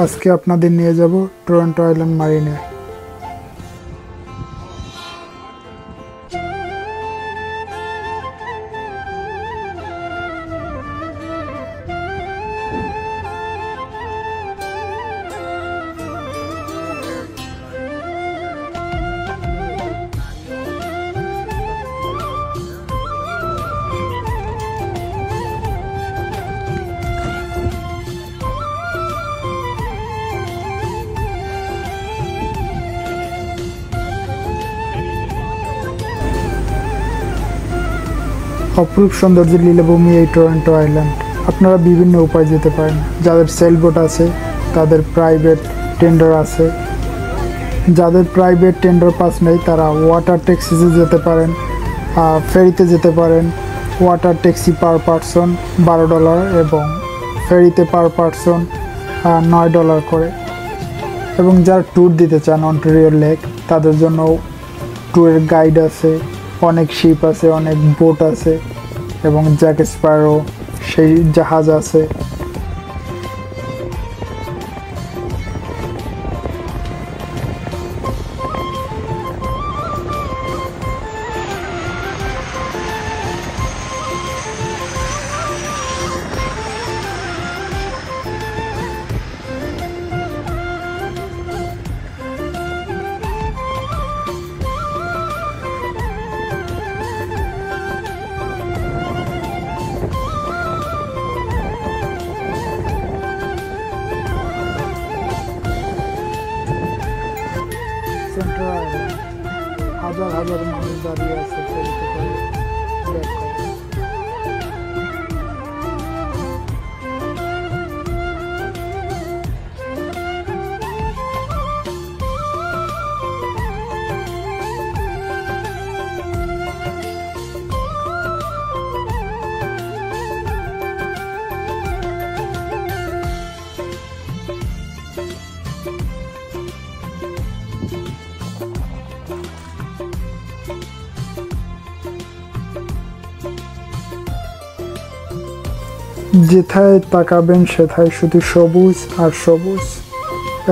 আজকে আপনাদের নিয়ে যাব টরন্টো আইল্যান্ড মারিনে। অপরূপ সৌন্দর্যের লীলাভূমি এই টরন্টো আইল্যান্ড। আপনারা বিভিন্ন উপায়ে যেতে পারেন। যাদের সেলবোট আছে তাদের প্রাইভেট টেন্ডার আছে, যাদের প্রাইভেট টেন্ডার পাস নেই তারা ওয়াটার ট্যাক্সিতে যেতে পারেন, ফেরিতে যেতে পারেন। ওয়াটার ট্যাক্সি পার পারসন $12 এবং ফেরিতে পার পারসন $9 করে। এবং যারা ট্যুর দিতে চান অন্টারিও লেক তাদের জন্য ট্যুরের গাইড আছে, অনেক শিপ আছে, অনেক বোট আছে এবং জ্যাক স্প্যারো সেই জাহাজ আছে। সেন্ট্রাল আইল্যান্ড হাজার হাজার মানুষ দাঁড়িয়ে আছে ফেরিতে করে ব্যাক করে। যেথায় তাকাবেন সেথায় শুধু সবুজ আর সবুজ।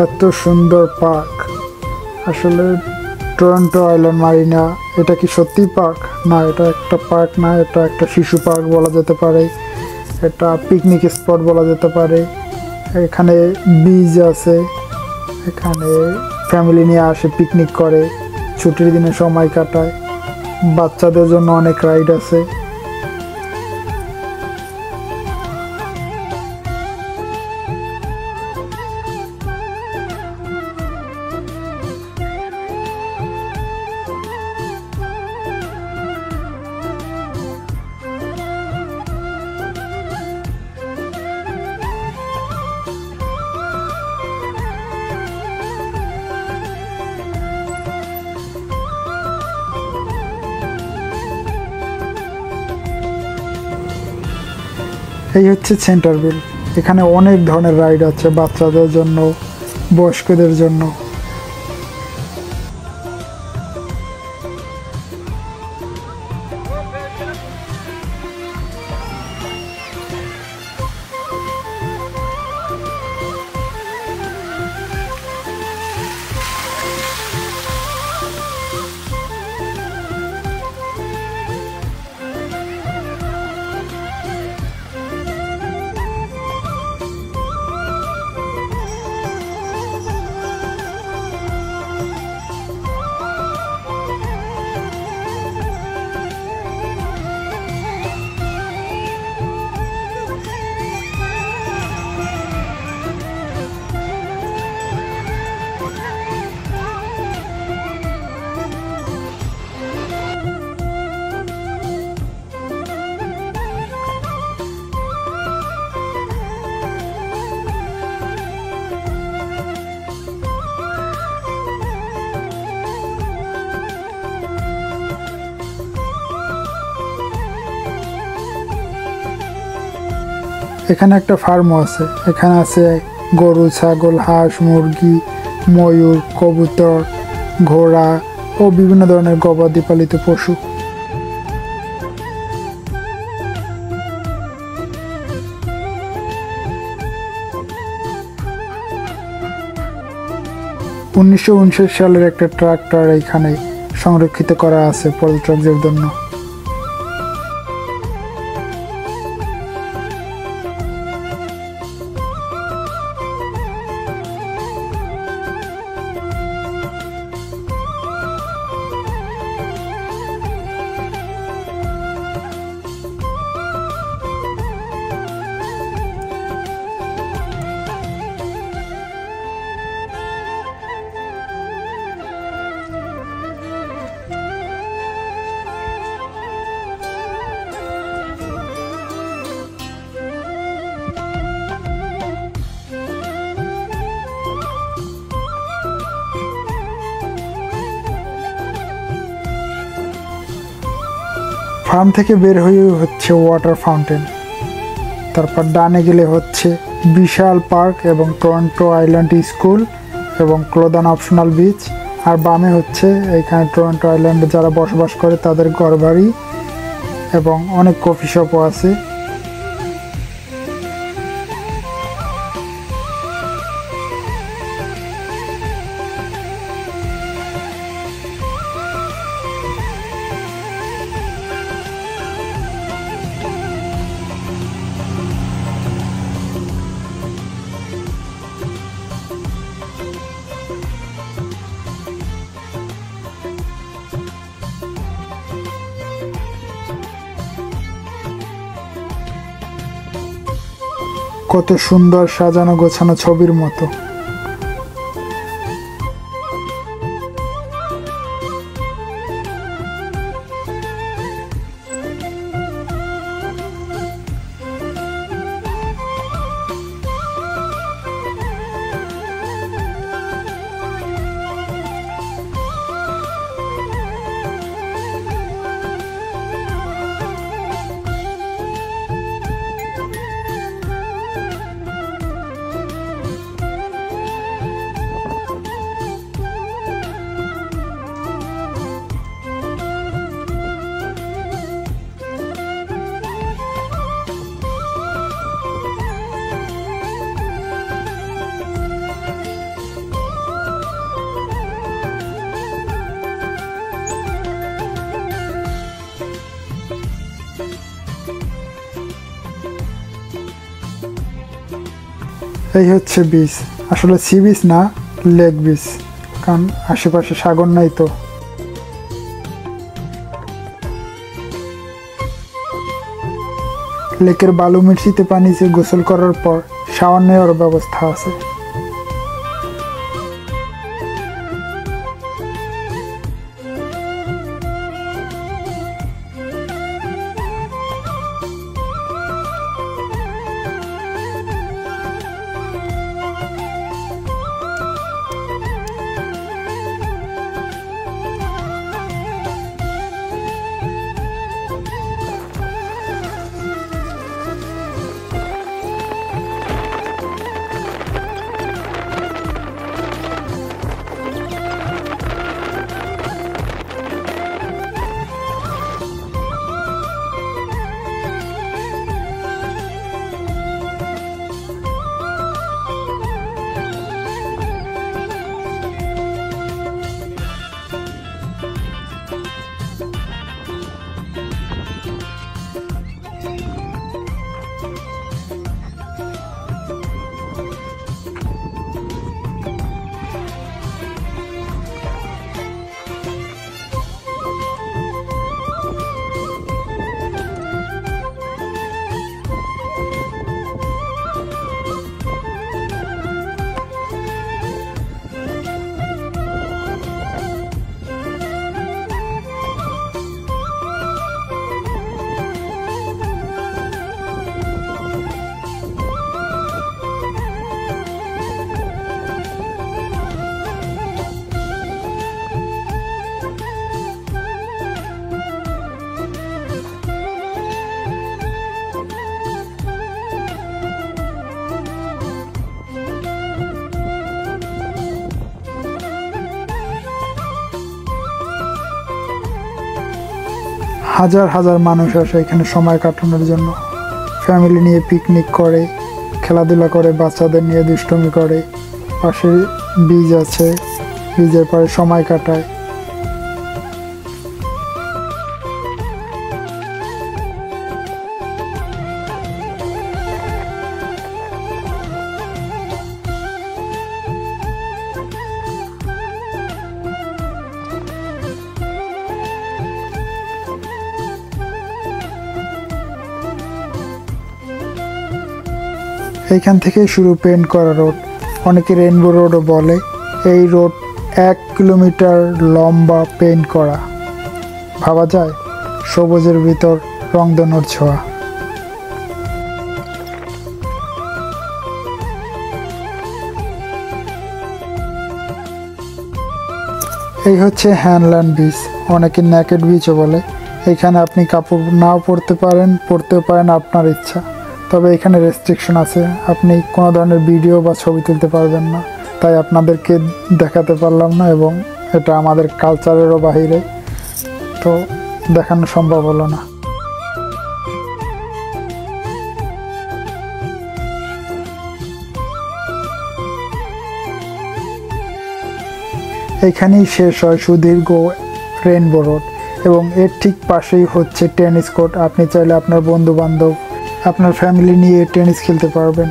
এত সুন্দর পার্ক। আসলে টরন্টো আইল্যান্ড মারিনা এটা কি সত্যি পার্ক? না, এটা একটা পার্ক না, এটা একটা শিশু পার্ক বলা যেতে পারে, এটা পিকনিক স্পট বলা যেতে পারে। এখানে বিচ আছে, এখানে ফ্যামিলি নিয়ে আসে, পিকনিক করে, ছুটির দিনে সময় কাটায়। বাচ্চাদের জন্য অনেক রাইড আছে। এই হচ্ছে সেন্টারভিল। এখানে অনেক ধরনের রাইড আছে, বাচ্চাদের জন্য, বয়স্কদের জন্য। এখানে একটা ফার্মও আছে। এখানে আছে গরু, ছাগল, হাঁস, মুরগি, ময়ূর, কবুতর, ঘোড়া ও বিভিন্ন ধরনের গবাদি পালিত পশু। 1959 সালের একটা ট্রাক্টর এখানে সংরক্ষিত করা আছে পর্যটকদের জন্য। ফার্ম থেকে বের হয়ে হচ্ছে ওয়াটার ফাউন্টেন, তারপর ডানে গেলে হচ্ছে বিশাল পার্ক এবং টরন্টো আইল্যান্ড স্কুল এবং ক্লোদান অপশনাল বিচ, আর বামে হচ্ছে এখানে টরন্টো আইল্যান্ডে যারা বসবাস করে তাদের ঘরবাড়ি এবং অনেক কফি শপও আছে। কত সুন্দর সাজানো গোছানো ছবির মতো। এই হচ্ছে বিচ, আসলে সি বিচ না, লেক বিচ, কারণ আশেপাশে সাগর নাই তো। লেকের বালু মিশ্রিত পানিতে গোসল করার পর শাওয়ার নেওয়ার ব্যবস্থা আছে। হাজার হাজার মানুষ আসে এখানে সময় কাটানোর জন্য, ফ্যামিলি নিয়ে পিকনিক করে, খেলাধুলা করে, বাচ্চাদের নিয়ে দুষ্টুমি করে। পাশে বিচ আছে, ব্রিজের পাড়ে সময় কাটায়। এইখান থেকে শুরু পেন্ট করা রোড, অনেকে রেইনবো রোডও বলে। এই রোড 1 কিলোমিটার লম্বা পেন্ট করা। ভাবা যায় সবুজের ভিতর রংধনুর ছোঁয়া। এই হচ্ছে হ্যান্ডল্যান্ড বিচ, অনেকে নেকেড বিচও বলে। এখানে আপনি কাপড় নাও পরতেও পারেন আপনার ইচ্ছা। তবে এখানে রেস্ট্রিকশন আছে, আপনি কোনো ধরনের ভিডিও বা ছবি তুলতে পারবেন না, তাই আপনাদেরকে দেখাতে পারলাম না, এবং এটা আমাদের কালচারেরও বাহিরে, তো দেখানো সম্ভব হলো না। এখানেই শেষ হয় সুদীর্ঘ রেইনবো রোড, এবং এর ঠিক পাশেই হচ্ছে টেনিস কোর্ট। আপনি চাইলে আপনার বন্ধু বান্ধব, আপনার ফ্যামিলি নিয়ে টেনিস খেলতে পারবেন।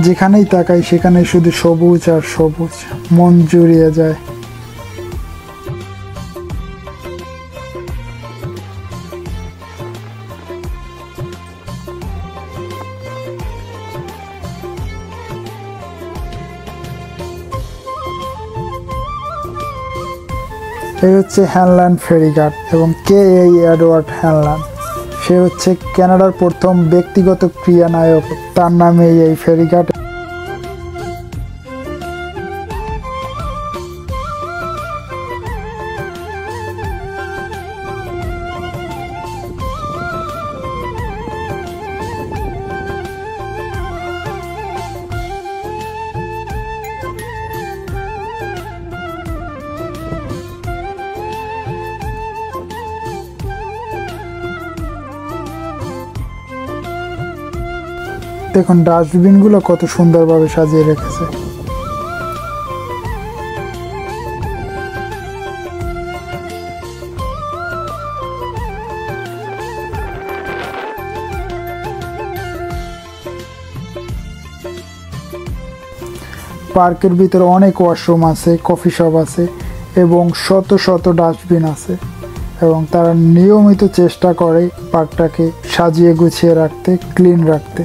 যেখানেই তাকাই সেখানে শুধু সবুজ আর সবুজ, মন জুড়িয়ে যায়। এই হচ্ছে হ্যানল্যান্ড ফেরিঘাট, এবং কে এই এডওয়ার্ড হ্যানল্যান্ড, সে হচ্ছে কানাডার প্রথম ব্যক্তিগত ক্রীড়া নায়ক, তার নামে এই ফেরিঘাট। দেখুন ডাস্টবিনগুলো কত সুন্দরভাবে সাজিয়ে রেখেছে। পার্কের ভিতরে অনেক ওয়াশরুম আছে, কফি শপ আছে, এবং শত শত ডাস্টবিন আছে, এবং তারা নিয়মিত চেষ্টা করে পার্কটাকে সাজিয়ে গুছিয়ে রাখতে, ক্লিন রাখতে।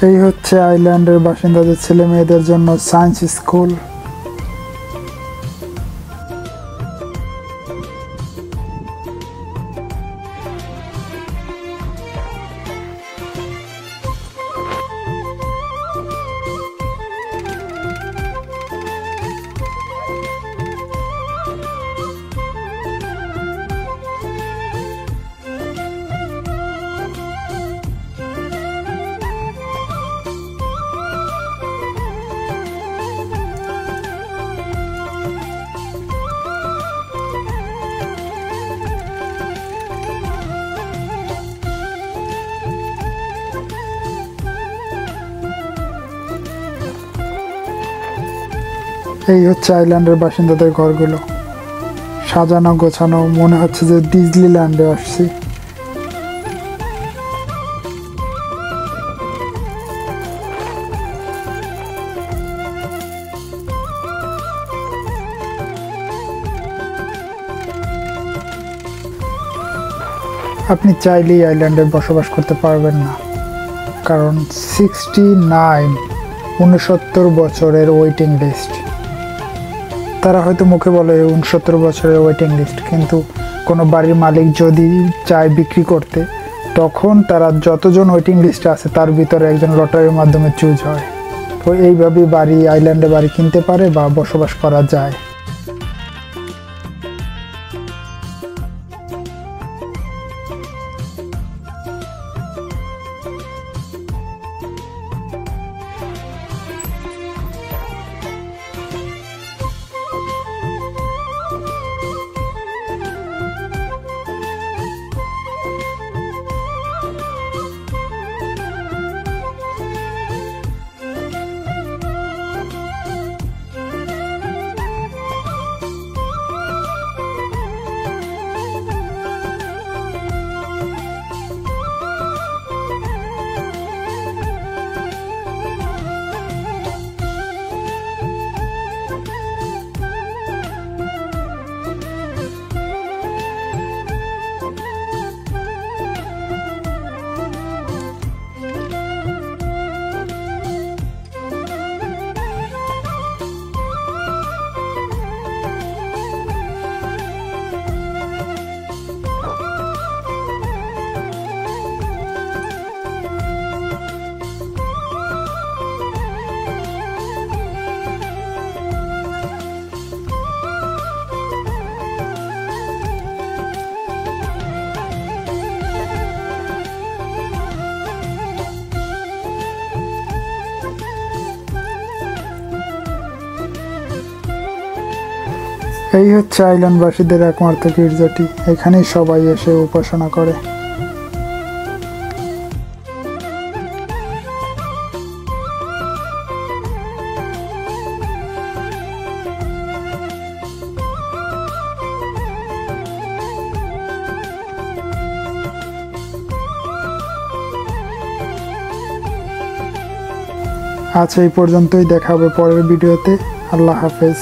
এই হচ্ছে আইল্যান্ডের বাসিন্দাদের ছেলে মেয়েদের জন্য সায়েন্স স্কুল। এই হচ্ছে আইল্যান্ডের বাসিন্দাদের ঘরগুলো, সাজানো গোছানো, মনে হচ্ছে যে ডিজনিল্যান্ডে আসছি। আপনি চাইলেই আইল্যান্ডে বসবাস করতে পারবেন না, কারণ 69 বছরের ওয়েটিং লিস্ট। তারা হয়তো মুখে বলে 69 বছরের ওয়েটিং লিস্ট, কিন্তু কোনো বাড়ির মালিক যদি চায় বিক্রি করতে, তখন তারা যতজন ওয়েটিং লিস্টে আছে তার ভিতরে একজন লটারির মাধ্যমে চুজ হয়। তো এইভাবেই আইল্যান্ডে বাড়ি কিনতে পারে বা বসবাস করা যায়। এই হচ্ছে আইল্যান্ডবাসীদের একমাত্র গির্জাটি, এখানেই সবাই এসে উপাসনা করে। আজ এই পর্যন্তই, দেখা হবে পরের ভিডিওতে। আল্লাহ হাফেজ।